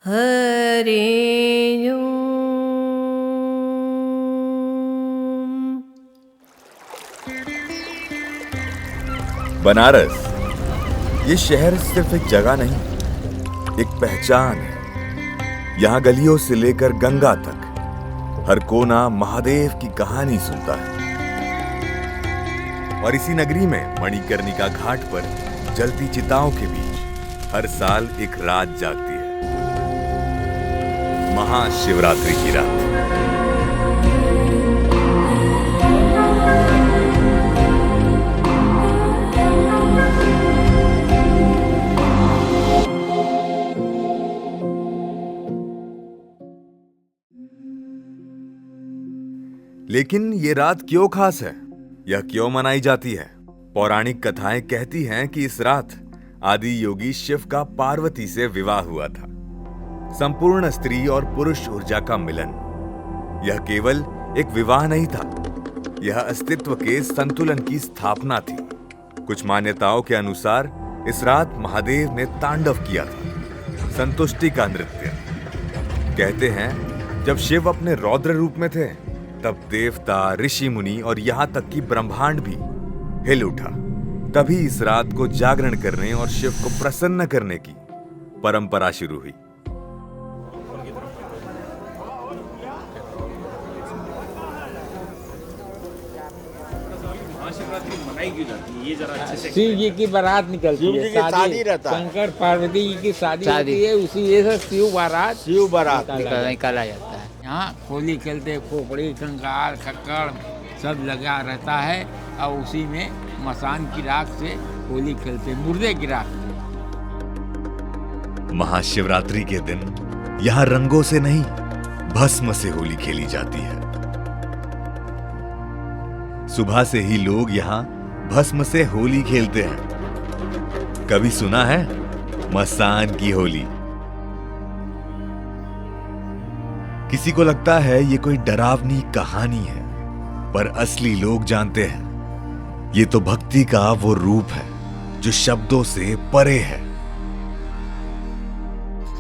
हरि ओम। बनारस ये शहर सिर्फ एक जगह नहीं, एक पहचान है। यहाँ गलियों से लेकर गंगा तक हर कोना महादेव की कहानी सुनता है। और इसी नगरी में मणिकर्णिका घाट पर जलती चिताओं के बीच हर साल एक रात जागती है, महाशिवरात्रि की रात। लेकिन ये रात क्यों खास है? यह क्यों मनाई जाती है? पौराणिक कथाएं कहती हैं कि इस रात आदि योगी शिव का पार्वती से विवाह हुआ था। संपूर्ण स्त्री और पुरुष ऊर्जा का मिलन। यह केवल एक विवाह नहीं था, यह अस्तित्व के संतुलन की स्थापना थी। कुछ मान्यताओं के अनुसार इस रात महादेव ने तांडव किया था, संतुष्टि का नृत्य। कहते हैं जब शिव अपने रौद्र रूप में थे तब देवता, ऋषि मुनि और यहां तक कि ब्रह्मांड भी हिल उठा। तभी इस रात को जागरण करने और शिव को प्रसन्न करने की परंपरा शुरू हुई। ये जरा अच्छे से शिव जी की बारात निकलती शिव जी है, की शादी रहता है। शंकर पार्वती जी की शादी होती है, उसी ये सब शिव बारात निकाला जाता है। यहाँ होली खेलते, खोपड़ी, कंकाल, खक्कड़ सब लगा रहता है और उसी में मसान की राख से होली खेलते, मुर्दे की राख से। महाशिवरात्रि के दिन यहाँ रंगों से नहीं, भस्म से होली खेली जाती है। सुबह से ही लोग यहाँ भस्म से होली खेलते हैं। कभी सुना है मसान की होली? किसी को लगता है ये कोई डरावनी कहानी है, पर असली लोग जानते हैं ये तो भक्ति का वो रूप है जो शब्दों से परे है।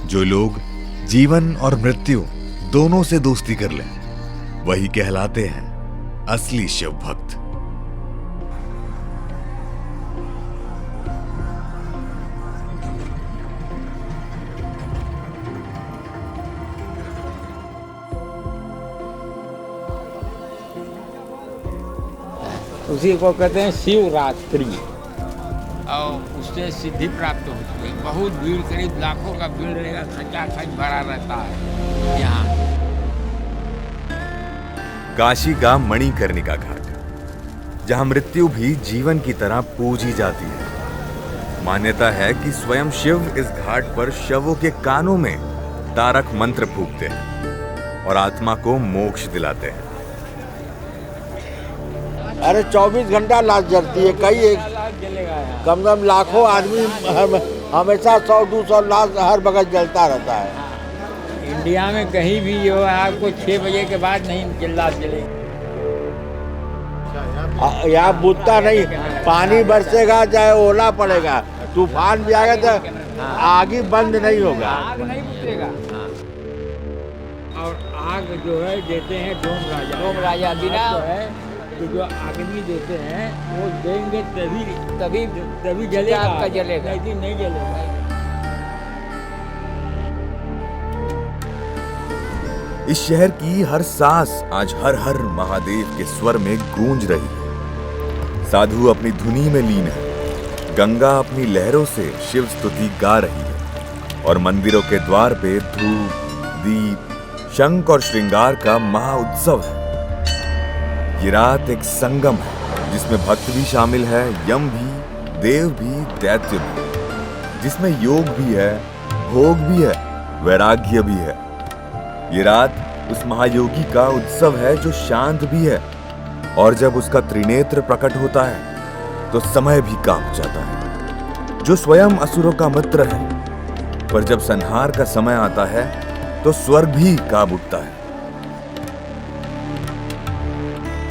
जो लोग जीवन और मृत्यु दोनों से दोस्ती कर लें, वही कहलाते हैं असली शिव भक्त। उसी को कहते हैं शिवरात्रि। और उससे सिद्धि प्राप्त होती है। बहुत भीड़, करीब लाखों का भीड़ रहेगा, खचाखच भरा रहता है यहाँ। काशी का मणिकर्णिका घाट, जहां मृत्यु भी जीवन की तरह पूजी जाती है। मान्यता है कि स्वयं शिव इस घाट पर शवों के कानों में तारक मंत्र फूंकते हैं और आत्मा को मोक्ष दिलाते हैं। अरे 24 घंटा लाश जलती है। कई एक कम से कम लाखों आदमी हमेशा 100-200 लाश हर बगल जलता रहता है। इंडिया में कहीं भी जो है आपको 6 बजे के बाद नहीं चिल्लात जलेगी। यहाँ बुझता नहीं, पानी बरसेगा चाहे ओला पड़ेगा, तूफान भी आएगा तो आग ही बंद नहीं होगा। आग नहीं बुझेगा। और आग जो है देते हैं डोम राजा बिना है, तो जो अग्नि देते हैं वो देंगे तभी जलेगा, आपका जलेगा, नहीं जलेगा। इस शहर की हर सांस आज हर हर महादेव के स्वर में गूंज रही है। साधु अपनी धुनी में लीन है, गंगा अपनी लहरों से शिव स्तुति गा रही है और मंदिरों के द्वार पे धूप, दीप, शंख और श्रृंगार का महाउत्सव है। ये रात एक संगम है जिसमें भक्त भी शामिल है, यम भी, देव भी, दैत्य भी, जिसमें योग भी है, भोग भी है, वैराग्य भी है। ये रात उस महायोगी का उत्सव है जो शांत भी है, और जब उसका त्रिनेत्र प्रकट होता है तो समय भी कांप जाता है। जो स्वयं असुरों का मित्र है, पर जब संहार का समय आता है तो स्वर्ग भी कांप उठता है।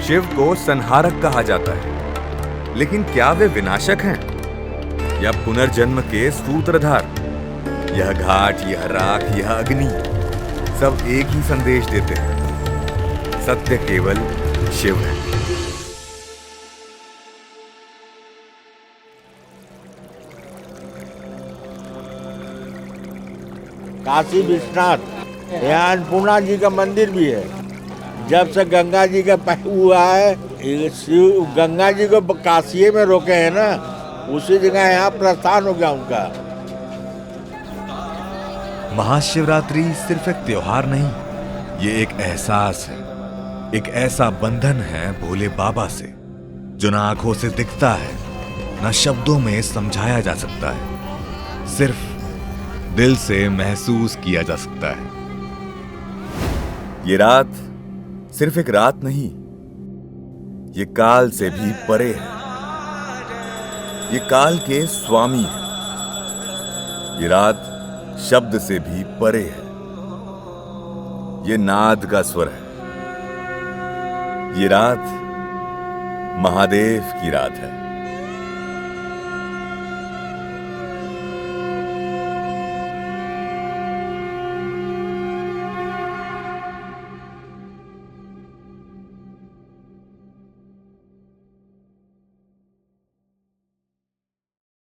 शिव को संहारक कहा जाता है, लेकिन क्या वे विनाशक हैं या पुनर्जन्म के सूत्रधार? यह घाट, यह राख, यह अग्नि सब एक ही संदेश देते हैं, सत्य केवल शिव है। काशी विश्वनाथ, यहाँ अन्नपूर्णा जी का मंदिर भी है। जब से गंगा जी का हुआ है, शिव गंगा जी को काशी में रोके हैं ना, उसी जगह यहाँ प्रस्थान हो गया उनका। महाशिवरात्रि सिर्फ एक त्योहार नहीं, ये एक एहसास है, एक ऐसा बंधन है भोले बाबा से जो न आंखों से दिखता है, न शब्दों में समझाया जा सकता है, सिर्फ दिल से महसूस किया जा सकता है। ये रात सिर्फ एक रात नहीं, ये काल से भी परे है, ये काल के स्वामी है। ये रात शब्द से भी परे है, ये नाद का स्वर है। ये रात महादेव की रात है।